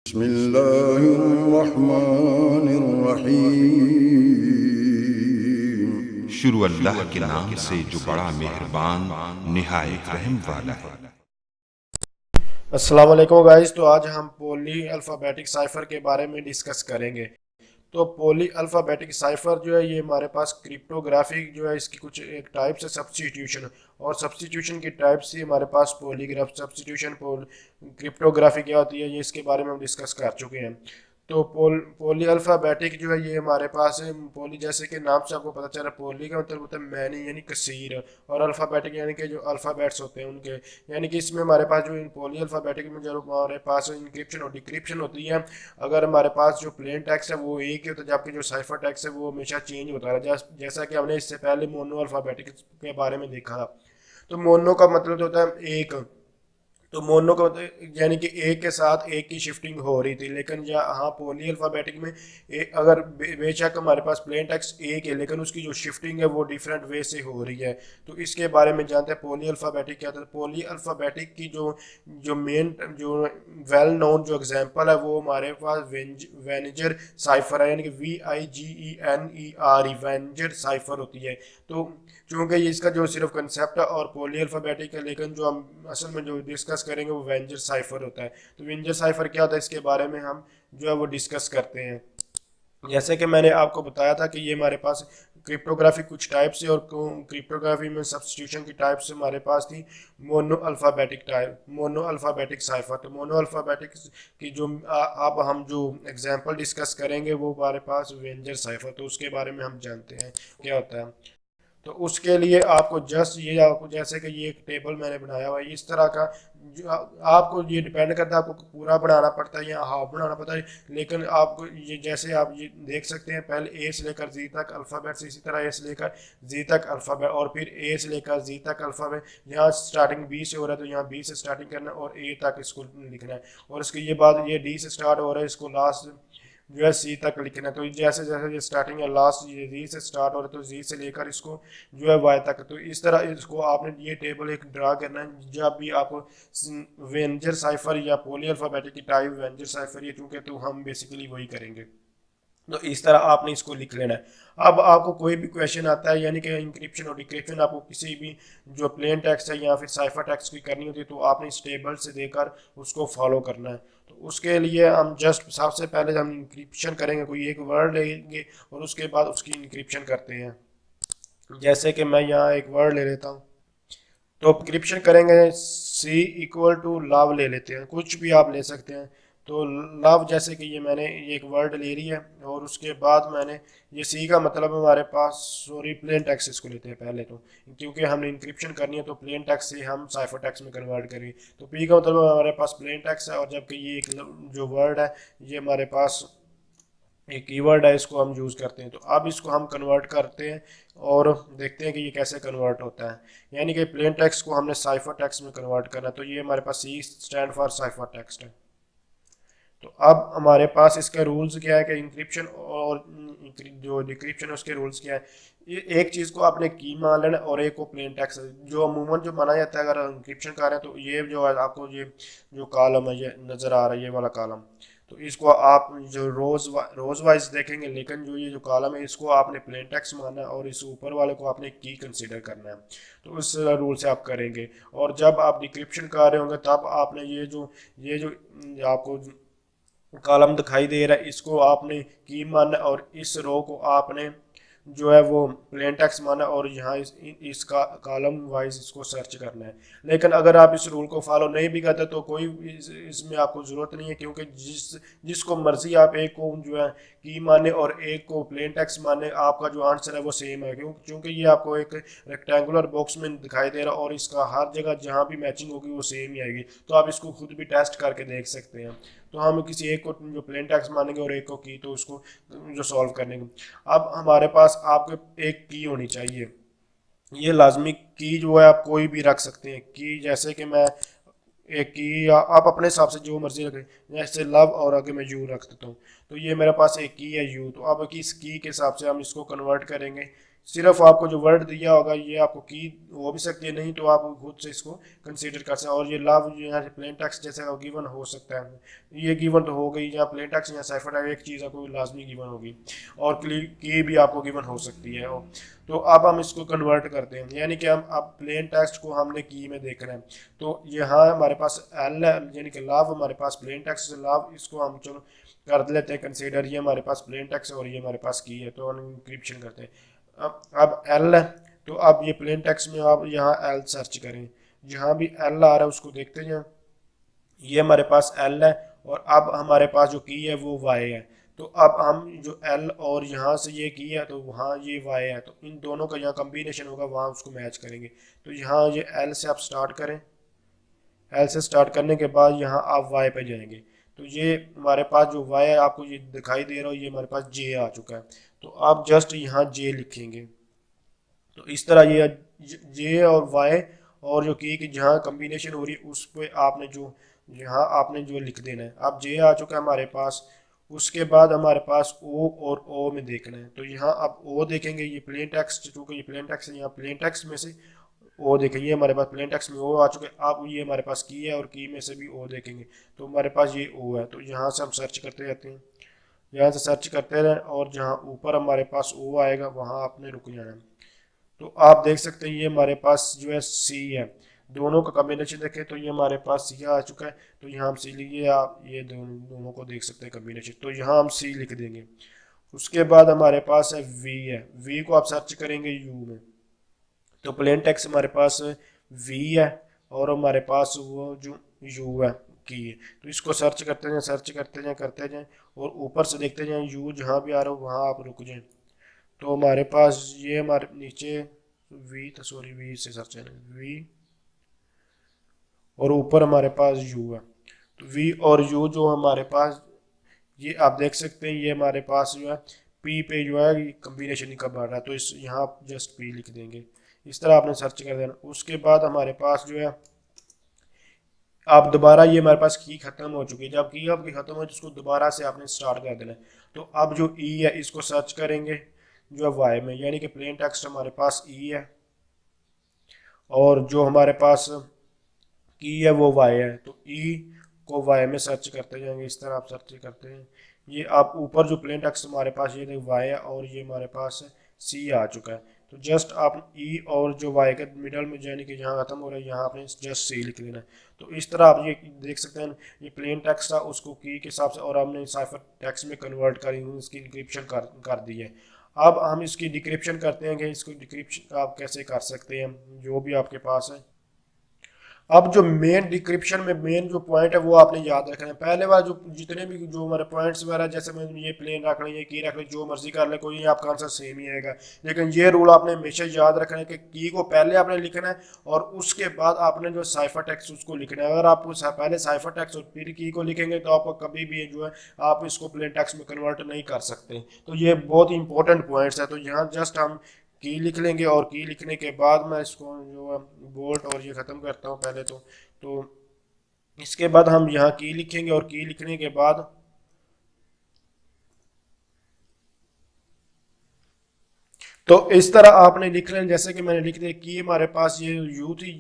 बिस्मिल्लाहिर्रहमानिर्रहीम। शुरू अल्लाह के नाम से जो बड़ा मेहरबान निहायत रहम वाला है। अस्सलाम वालेकुम गाइस। तो आज हम पोली अल्फ़ाबेटिक साइफ़र के बारे में डिस्कस करेंगे। तो पोली अल्फ़ाबेटिक साइफ़र जो है ये हमारे पास क्रिप्टोग्राफी जो है इसकी कुछ एक टाइप्स है सब्स्टिट्यूशन, और सब्स्टिट्यूशन की टाइप्स ही हमारे पास पॉलीग्राफ सब्स्टिट्यूशन क्रिप्टोग्राफी क्या होती है ये इसके बारे में हम डिस्कस कर चुके हैं। तो पोली अल्फ़ाबेटिक जो है ये हमारे पास है। पोली जैसे कि नाम से आपको पता चला, पोली का मतलब होता है मैनी यानी कसीर, और अल्फ़ाबेटिक यानी कि जो अल्फ़ाबेट्स होते हैं उनके, यानी कि इसमें हमारे पास जो पोली अल्फ़ाबेटिक में जो हमारे पास इंक्रिप्शन और डिक्रिप्शन होती है। अगर हमारे पास जो प्लेन टेक्स्ट है वो एक ही होता है, जबकि जो साइफर टेक्स्ट है वो हमेशा चेंज होता है, जैसा कि हमने इससे पहले मोनो अल्फ़ाबेटिक के बारे में देखा था। तो मोनो का मतलब होता है एक, तो मोनो का मतलब यानी कि एक के साथ एक की शिफ्टिंग हो रही थी। लेकिन यहाँ पोली अल्फ़ाबेटिक में अगर बेशक हमारे पास प्लेन टेक्स्ट एक है लेकिन उसकी जो शिफ्टिंग है वो डिफरेंट वे से हो रही है। तो इसके बारे में जानते हैं पोली अल्फ़ाबेटिक क्या था। पोली अल्फ़ाबेटिक की जो जो मेन जो वेल नोन जो एग्जांपल है वो हमारे पास वेंजर साइफर है, यानी कि VIGENER वेंजर साइफर होती है। तो चूँकि ये इसका जो सिर्फ कंसेप्ट है और पोली अल्फ़ाबेटिक है, लेकिन जो हम असल में जो डिस्कस करेंगे वो वेंजर साइफर होता है। तो वेंजर साइफर क्या होता है इसके बारे में हम जो है वो डिस्कस करते हैं। जैसे कि मैंने आपको बताया था कि ये हमारे पास क्रिप्टोग्राफी कुछ टाइप्स है, और क्रिप्टोग्राफी में सब्स्टिट्यूशन की टाइप्स हमारे पास थी मोनो अल्फ़ाबेटिक साइफर। तो मोनो अल्फ़ाबेटिक की जो अब हम जो एग्जांपल डिस्कस करेंगे वो हमारे पास वेंजर साइफर। तो उसके बारे में हम जानते हैं क्या होता है। तो उसके लिए आपको जस्ट ये, आपको जैसे कि ये एक टेबल मैंने बनाया हुआ है इस तरह का, जो आपको ये डिपेंड करता है आपको पूरा बनाना पड़ता है या हाफ बनाना पड़ता है। लेकिन आपको ये जैसे आप ये देख सकते हैं, पहले ए से लेकर जी तक अल्फ़ाबेट्स, इसी तरह ए से लेकर जी तक अल्फ़ाबेट, और फिर ए से लेकर जी तक अल्फ़ाबेट। यहाँ स्टार्टिंग बी से हो रहा है तो यहाँ बी से स्टार्टिंग करना है और ए तक इसको लिखना है, और इसके ये बाद ये डी से स्टार्ट हो रहा है, इसको लास्ट जो है सी तक लिखना है। तो जैसे जैसे ये स्टार्टिंग है लास्ट ये जी से स्टार्ट हो रहा है तो जी से लेकर इसको जो है वाई तक। तो इस तरह इसको आपने ये टेबल एक ड्रा करना है जब भी आपको वेंजर साइफर या पोली अल्फ़ाबेटिक की टाइप वेंजर साइफर, ये चूँकि तो हम बेसिकली वही करेंगे। तो इस तरह आपने इसको लिख लेना है। अब आपको कोई भी क्वेश्चन आता है, यानी कि इंक्रिप्शन और डिक्रिप्शन आपको किसी भी जो प्लेन टेक्स्ट है या फिर साइफर टेक्स्ट की करनी होती है तो आपने इस टेबल से देकर उसको फॉलो करना है। तो उसके लिए हम जस्ट सबसे पहले हम इंक्रिप्शन करेंगे, कोई एक वर्ड लेंगे और उसके बाद उसकी इंक्रिप्शन करते हैं। जैसे कि मैं यहाँ एक वर्ड ले लेता हूँ, तो इंक्रिप्शन करेंगे सी इक्वल टू लव ले लेते हैं, कुछ भी आप ले सकते हैं। तो लव जैसे कि ये मैंने एक वर्ड ले रही है, और उसके बाद मैंने ये सी का मतलब हमारे पास, सॉरी प्लेन टेक्स्ट इसको लेते हैं पहले, तो क्योंकि हमने इंक्रिप्शन करनी है तो प्लेन टेक्स्ट से हम साइफर टेक्स्ट में कन्वर्ट करेंगे। तो पी का मतलब हमारे पास प्लेन टेक्स्ट है, और जबकि ये एक जो वर्ड है ये हमारे पास एक कीवर्ड है, इसको हम यूज़ करते हैं। तो अब इसको हम कन्वर्ट करते हैं और देखते हैं कि ये कैसे कन्वर्ट होता है। यानी कि प्लेन टेक्स्ट को हमने साइफर टेक्स्ट में कन्वर्ट करना है, तो ये हमारे पास सी स्टैंड फॉर साइफर टेक्स्ट है। तो अब हमारे पास इसका रूल्स क्या है कि इंक्रिप्शन और जो डिक्रिप्शन है उसके रूल्स क्या है। ये एक चीज़ को आपने की मान लेना और एक को प्लेन टेक्स्ट, जो अमूमन जो माना जाता है अगर इंक्रिप्शन कर रहे हैं तो ये जो है आपको ये जो कॉलम है ये नज़र आ रहा है, ये वाला कॉलम। तो इसको आप जो रोज वाइज देखेंगे, लेकिन जो ये जो कॉलम है इसको आपने प्लेन टेक्स्ट मानना है और इस ऊपर वाले को आपने की कंसीडर करना है। तो उस रूल से आप करेंगे, और जब आप डिक्रिप्शन कर रहे होंगे तब आपने ये जो आपको कॉलम दिखाई दे रहा है इसको आपने की मानना, और इस रो को आपने जो है वो प्लेन टेक्स्ट माना, और यहाँ इसका कॉलम वाइज इसको सर्च करना है। लेकिन अगर आप इस रूल को फॉलो नहीं भी करते तो कोई इसमें आपको ज़रूरत नहीं है, क्योंकि जिसको मर्जी आप एक को जो है की माने और एक को प्लेन टेक्स्ट माने, आपका जो आंसर है वो सेम है। क्योंकि ये आपको एक रेक्टेंगुलर बॉक्स में दिखाई दे रहा है और इसका हर जगह जहाँ भी मैचिंग होगी वो सेम ही आएगी। तो आप इसको खुद भी टेस्ट करके देख सकते हैं। तो हम किसी एक को जो प्लेन टेक्स्ट मानेंगे और एक को की, तो उसको जो सॉल्व करने को, अब हमारे पास आपके एक की होनी चाहिए। ये लाजमी की जो है आप कोई भी रख सकते हैं की, जैसे कि मैं एक की, या आप अपने हिसाब से जो मर्जी रखें, जैसे लव और आगे मैं यू रख देता हूँ। तो ये मेरे पास एक की है यू। तो अब इस की के हिसाब से हम इसको कन्वर्ट करेंगे सिर्फ आपको जो वर्ड दिया होगा ये आपको की हो भी सकती है, नहीं तो आप खुद से इसको कंसीडर कर सकते हैं। और ये लव जो यहाँ प्लेन टेक्स्ट जैसे गिवन हो सकता है, ये गिवन तो हो गई, यहाँ प्लेन टेक्स्ट या साइफर टेक्स्ट एक चीज़ आपको लाजमी गिवन होगी, और की भी आपको गिवन हो सकती है। तो अब हम इसको कन्वर्ट करते हैं, यानी कि हम अब प्लेन टेक्स्ट को हमने की में देख रहे हैं। तो यहाँ हमारे पास एल है, यानी कि लव हमारे पास प्लेन टेक्स्ट से लव, इसको हम चलो कर लेते हैं कंसीडर, ये हमारे पास प्लेन टेक्स्ट है और ये हमारे पास की है, तो हम इंक्रिप्शन करते हैं। अब एल है, तो अब ये प्लेन टेक्स्ट में आप यहाँ एल सर्च करें, जहाँ भी एल आ रहा है उसको देखते हैं, ये हमारे पास एल है, और अब हमारे पास जो की है वो वाई है। तो अब हम जो एल और यहाँ से ये की है तो वहाँ ये वाई है, तो इन दोनों का यहाँ कम्बिनेशन होगा, वहाँ उसको मैच करेंगे। तो यहाँ ये एल से आप स्टार्ट करें, एल से स्टार्ट करने के बाद यहाँ आप वाई पे जाएंगे, तो ये हमारे पास जो वाई है आपको ये दिखाई दे रहा हो, ये हमारे पास जे आ चुका है। तो आप जस्ट यहाँ जे लिखेंगे, तो इस तरह ये जे और वाई और जो की जहाँ कम्बिनेशन हो रही है उस पर आपने जो यहाँ आपने जो लिख देना है। अब जे आ चुका है हमारे पास, उसके बाद हमारे पास ओ और ओ में देखना है, तो यहाँ आप ओ देखेंगे, ये प्लेन टेक्स्ट, चूँकि ये प्लेन टेक्स्ट है, यहाँ प्लेन टेक्स्ट में से ओ देखेंगे, हमारे पास प्लेन टेक्स्ट में ओ आ चुके हैं। आप ये हमारे पास की है और की में से भी ओ देखेंगे, तो हमारे पास ये ओ है। तो यहाँ से हम सर्च करते रहते हैं, यहाँ से सर्च करते रहें, और जहाँ ऊपर हमारे पास ओ आएगा वहाँ आपने रुक जाना है। तो आप देख सकते हैं ये हमारे पास जो है सी है, दोनों का कम्बिनेशन देखें तो ये हमारे पास सी आ चुका है। तो यहाँ हम सी लिखिए, आप ये दोनों को देख सकते हैं कम्बिनेशन, तो यहाँ हम सी लिख देंगे। उसके बाद हमारे पास है वी है, वी को आप सर्च करेंगे यू में, तो प्लेन टेक्स्ट हमारे पास वी है और हमारे पास वो जो यू है की है। तो इसको सर्च करते जाएं, सर्च करते जाएं, करते जाएं, और ऊपर से देखते जाएं, यू जहाँ भी आ रहा हो वहाँ आप रुक जाएं। तो हमारे पास ये हमारे नीचे वी था, सॉरी वी से सर्च है, वी और ऊपर हमारे पास यू है। तो वी और यू जो हमारे पास, ये आप देख सकते हैं, ये हमारे पास जो है पी पे जो है कम्बिनेशन का बढ़ रहा है, तो इस यहाँ आप जस्ट पी लिख देंगे, इस तरह आपने सर्च कर देना। उसके बाद हमारे पास जो है आप दोबारा, ये हमारे पास की खत्म हो चुकी है, जब की आपकी खत्म हो तो उसको दोबारा से आपने स्टार्ट कर देना है। तो अब जो ई है इसको सर्च करेंगे जो है वाई में, यानी कि प्लेन टेक्स्ट हमारे पास ई है और जो हमारे पास की है वो वाई है, तो ई को वाई में सर्च करते जाएंगे, इस तरह आप सर्च करते हैं। ये आप ऊपर जो प्लेन टेक्स्ट हमारे पास ये वाई है और ये हमारे पास सी आ चुका है, तो जस्ट आप ई और जो वाई के मिडल में यानी कि जहाँ खत्म हो रहा है यहाँ आपने जस्ट सी लिख देना है। तो इस तरह आप ये देख सकते हैं, ये प्लेन टेक्स्ट था उसको की के हिसाब से और हमने साइफर टेक्स्ट में कन्वर्ट करी, इसकी इंक्रिप्शन कर दी है। अब हम इसकी डिक्रिप्शन करते हैं कि इसको डिक्रिप्शन आप कैसे कर सकते हैं जो भी आपके पास है। अब जो मेन डिक्रिप्शन में मेन जो पॉइंट है वो आपने याद रखना है। पहले बार जो जितने भी जो हमारे पॉइंट्स वगैरह, जैसे मैं ये प्लेन रख लें, ये की रख लें, जो मर्जी कर ले, कोई आपका आंसर सेम ही आएगा। लेकिन ये रूल आपने हमेशा याद रखना है कि की को पहले आपने लिखना है और उसके बाद आपने जो साइफर टेक्स्ट उसको लिखना है। अगर आप पहले साइफर टेक्स्ट और फिर की को लिखेंगे तो आपको कभी भी जो है आप इसको प्लेन टेक्स्ट में कन्वर्ट नहीं कर सकते। तो ये बहुत ही इंपॉर्टेंट पॉइंट्स है। तो यहाँ जस्ट हम की लिख लेंगे और की लिखने के बाद मैं इसको जो है बोल्ट और ये ख़त्म करता हूँ पहले तो इसके बाद हम यहाँ की लिखेंगे और की लिखने के बाद तो इस तरह आपने लिख लें, जैसे कि मैंने लिख दिया कि हमारे पास ये यू थी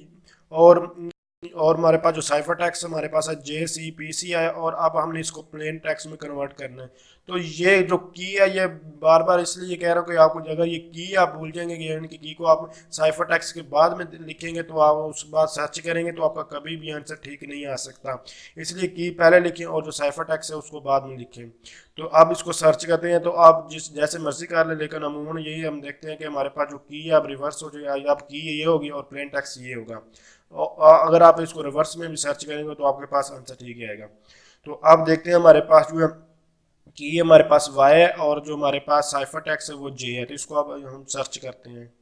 और हमारे पास जो साइफर टेक्स्ट हमारे पास है जे सी पी सी है, और अब हमने इसको प्लेन टेक्स्ट में कन्वर्ट करना है। तो ये जो की है ये बार बार इसलिए ये कह रहा हूँ कि आपको अगर ये की आप भूल जाएंगे, यानी कि की को आप साइफर टेक्स्ट के बाद में लिखेंगे तो आप उस बाद सर्च करेंगे तो आपका कभी भी आंसर ठीक नहीं आ सकता। इसलिए की पहले लिखें और जो साइफर टेक्स्ट है उसको बाद में लिखें। तो आप इसको सर्च करते हैं तो आप जैसे मर्जी कर लें, लेकिन अमूमन यही हम देखते हैं कि हमारे पास जो की है अब रिवर्स हो जाएगा, आप की ये होगी और प्लेन टेक्स्ट ये होगा। अगर आप इसको रिवर्स में भी सर्च करेंगे तो आपके पास आंसर ठीक ही आएगा। तो आप देखते हैं हमारे पास जो है कि हमारे पास वाई है और जो हमारे पास साइफर टेक्स्ट है वो जे है। तो इसको अब हम सर्च करते हैं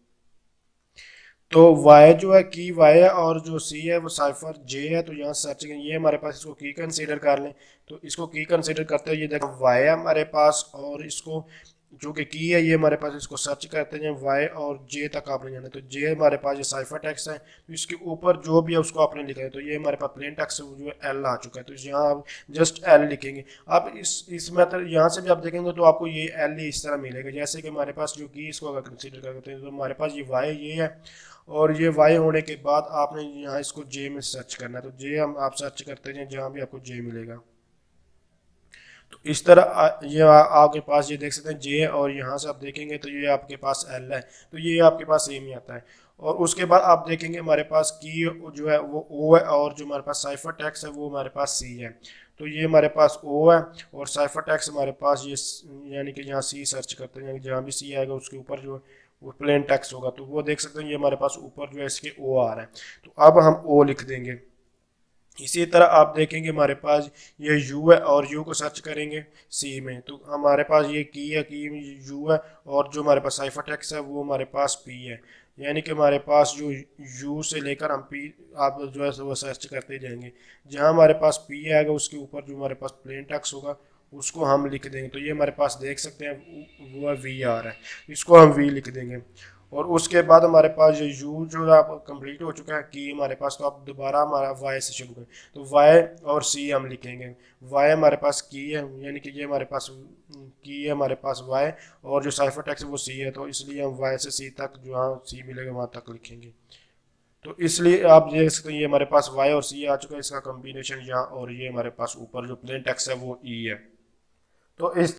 तो वाई जो है की वाई है और जो सी है वो साइफर जे है। तो यहाँ सर्च करें, ये हमारे पास इसको की कंसीडर कर लें। तो इसको की कंसीडर करते हैं, ये देखो वाई है हमारे पास और इसको जो कि की है ये हमारे पास, इसको सर्च करते हैं वाई और जे तक आपने जाना है। तो जे हमारे पास ये साइफर टेक्स्ट है, तो इसके ऊपर जो भी है उसको आपने लिखा है। तो ये हमारे पास प्लेन टेक्स्ट जो है एल आ चुका है, तो यहाँ आप जस्ट एल लिखेंगे। आप इस मेथड यहाँ से भी आप देखेंगे तो आपको ये एल ही इस तरह मिलेगा। जैसे कि हमारे पास जो की इसको अगर कंसिडर करते हैं तो हमारे पास ये वाई ये है, और ये वाई होने के बाद आपने यहाँ इसको जे में सर्च करना है। तो जे हम आप सर्च करते हैं जहाँ भी आपको जे मिलेगा। तो इस तरह ये आपके पास ये देख सकते हैं जे, और यहाँ से आप देखेंगे तो ये आपके पास एल है, तो ये आपके पास सेम ही आता है। और उसके बाद आप देखेंगे हमारे पास की जो है वो ओ है, और जो हमारे पास साइफर टेक्स्ट है वो हमारे पास सी है। तो ये हमारे पास ओ है और साइफर टेक्स्ट हमारे पास ये यानी कि यहाँ सी सर्च करते हैं, जहाँ भी सी आएगा उसके ऊपर जो वो प्लेन टेक्स्ट होगा, तो वो देख सकते हैं ये हमारे पास ऊपर जो है इसके ओ आ रहा है। तो अब हम ओ लिख देंगे। इसी तरह आप देखेंगे हमारे पास ये यू है, और यू को सर्च करेंगे सी में, तो हमारे पास ये की है, की यू है, और जो हमारे पास साइफर टेक्स्ट है वो हमारे पास पी है। यानी कि हमारे पास जो यू से लेकर हम पी आप जो है वो सर्च करते जाएंगे। जहाँ हमारे पास पी आएगा उसके ऊपर जो हमारे पास प्लेन टेक्स्ट होगा उसको हम लिख देंगे। तो ये हमारे पास देख सकते हैं वो वी आ रहा है, इसको हम वी लिख देंगे। और उसके बाद हमारे पास ये यू जो है कंप्लीट हो चुका है की हमारे पास, तो आप दोबारा हमारा वाई से शुरू करें। तो वाई और सी हम लिखेंगे। वाई हमारे पास की है, यानी कि ये हमारे पास की है हमारे पास वाई, और जो साइफर टेक्स्ट है वो सी है, तो इसलिए हम वाई से सी तक जहाँ सी मिलेगा वहाँ तक लिखेंगे। तो इसलिए आप देख सकते हैं ये हमारे पास वाई और सी आ चुका है, इसका कॉम्बिनेशन यहाँ, और ये हमारे पास ऊपर जो प्लेन टेक्स्ट है वो ई है। तो इस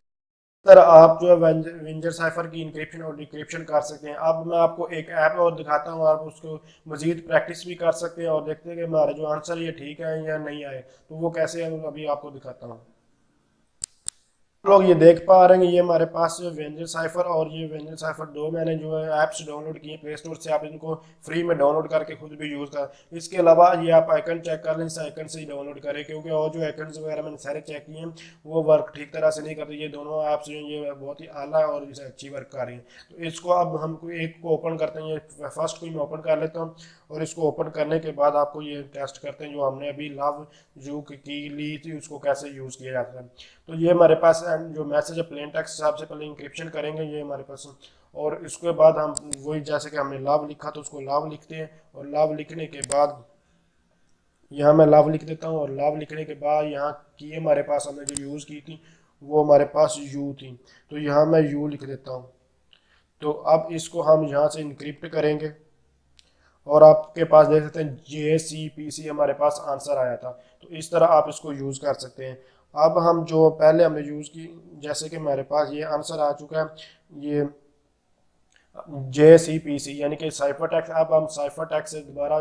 तरह आप जो है वेंजर साइफर की इंक्रिप्शन और डिक्रिप्शन कर सकते हैं। अब मैं आपको एक ऐप और दिखाता हूँ, आप उसको मजीद प्रैक्टिस भी कर सकते हैं और देखते हैं कि हमारा जो आंसर ये ठीक है या नहीं आए। तो वो कैसे है अभी आपको दिखाता हूँ। लोग ये देख पा रहे हैं ये हमारे पास वेंजर साइफर और ये वेंजर साइफर दो मैंने जो है ऐप्स डाउनलोड किए प्ले स्टोर से। आप इनको फ्री में डाउनलोड करके खुद भी यूज़ कर। इसके अलावा ये आप आइकन चेक कर लें, इस आइकन से ही डाउनलोड करें, क्योंकि और जो आइकन वगैरह मैंने सारे चेक किए हैं वो वर्क ठीक तरह से नहीं करते। ये दोनों ऐप्स जो ये बहुत ही आला है और इसे अच्छी वर्क कर रही हैं। तो इसको अब हम एक को ओपन करते हैं, ये फर्स्ट को मैं ओपन कर लेता हूँ, और इसको ओपन करने के बाद आपको ये टेस्ट करते हैं जो हमने अभी लव जो की ली थी उसको कैसे यूज़ किया जाता है। तो ये हमारे पास जो मैसेज है प्लेन टेक्स्ट हिसाब से पहले इंक्रिप्शन करेंगे ये हमारे पास, और इसके बाद हम वही जैसे कि हमने लव लिखा तो उसको लव लिखते हैं, और लव लिखने के बाद यहाँ मैं लव लिख देता हूँ, और लव लिखने के बाद यहाँ की हमारे पास हमने जो यूज़ की थी वो हमारे पास यू थी, तो यहाँ मैं यू लिख देता हूँ। तो अब इसको हम यहाँ से इंक्रिप्ट करेंगे, और आपके पास देख सकते हैं JCPC हमारे पास आंसर आया था। तो इस तरह आप इसको यूज़ कर सकते हैं। अब हम जो पहले हमने यूज़ की, जैसे कि हमारे पास ये आंसर आ चुका है ये JCPC यानी कि साइफर टेक्स्ट। अब हम साइफर टेक्स्ट से दोबारा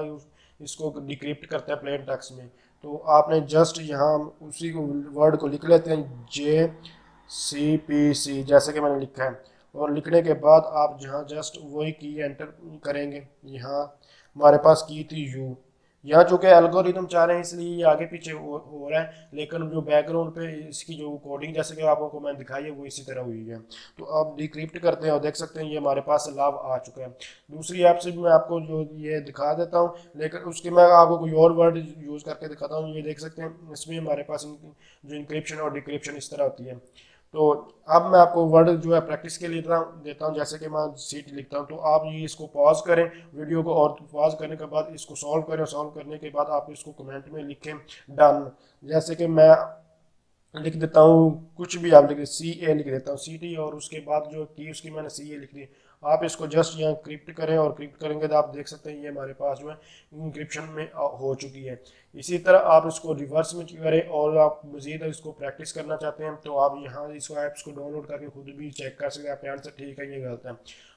इसको डिक्रिप्ट करते हैं प्लेन टेक्स्ट में। तो आपने जस्ट यहाँ उसी को वर्ड को लिख लेते हैं JCPC जैसे कि मैंने लिखा है, और लिखने के बाद आप जहाँ जस्ट वही की एंटर करेंगे। यहाँ हमारे पास की थी यू, यहाँ चूँकि एल्गोरिथम चाह रहे हैं इसलिए ये आगे पीछे हो रहा है, लेकिन जो बैकग्राउंड पे इसकी जो कोडिंग जैसे कि आपको मैं दिखाई है वो इसी तरह हुई है। तो अब डिक्रिप्ट करते हैं और देख सकते हैं ये हमारे पास लाभ आ चुका है। दूसरी ऐप से भी मैं आपको जो ये दिखा देता हूँ, लेकिन उसके मैं आपको कोई और वर्ड यूज़ करके दिखाता हूँ। ये देख सकते हैं इसमें हमारे पास जो इंक्रिप्शन और डिक्रिप्शन इस तरह होती है। तो अब मैं आपको वर्ड जो है प्रैक्टिस के लिए देता हूँ, जैसे कि मैं सीट लिखता हूँ। तो आप ये इसको पॉज करें वीडियो को, और पॉज करने के बाद इसको सॉल्व करें। सॉल्व करने के बाद आप इसको कमेंट में लिखें डन। जैसे कि मैं लिख देता हूँ कुछ भी, आप लिख CA लिख देता हूँ CT, और उसके बाद जो की उसकी मैंने CA लिख दी। आप इसको जस्ट यहाँ क्रिप्ट करें, और क्रिप्ट करेंगे तो आप देख सकते हैं ये हमारे पास जो है इंक्रिप्शन में हो चुकी है। इसी तरह आप इसको रिवर्स में करें, और आप मज़ीद इसको प्रैक्टिस करना चाहते हैं तो आप यहाँ इसको ऐप्स को डाउनलोड करके खुद भी चेक कर सकते हैं आपके आंसर ठीक है ये गलत है।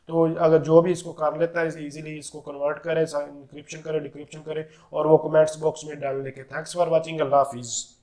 तो अगर जो भी इसको कर लेता है इजीली इसको कन्वर्ट करें, इंक्रिप्शन करें, डिक्रिप्शन करें, और वो कमेंट्स बॉक्स में डाल दें। थैंक्स फॉर वॉचिंग, अल्लाह हाफिज़।